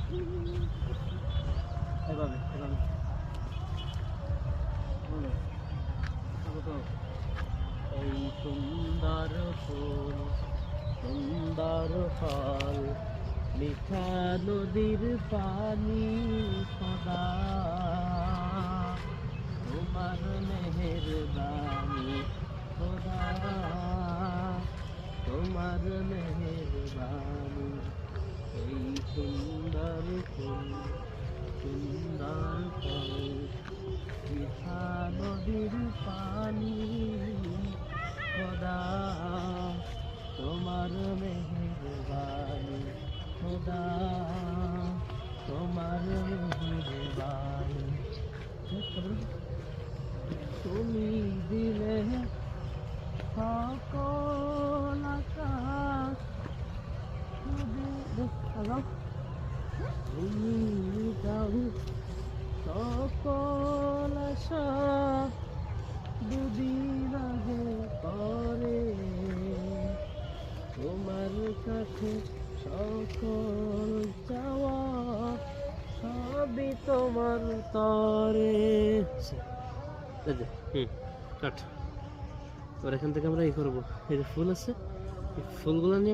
এভাবে এভাবে বলো, থাকো তো। এই সুন্দর ফুল, সুন্দর ফল, মিঠা নদীর পানি, খোদা তোমার মেহেরবানি, খোদা তোমার মেহেরবানি। এই সুন্দর ফুল, সুন্দর ফল, মিঠা নদীর পানি, খোদা তোমার মেহেরবানি, খোদা তোমার মেহেরবানি। তুমি দিলে সকল আকাশ, তুমি দাও সকল আশা, দুদিন আগে করে তোমার কাছে সকল চাওয়া, সবই তোমার তরে। কাট। এবার এখান থেকে আমরা এই করবো, এই যে ফুল আছে, এই ফুলগুলো নিয়ে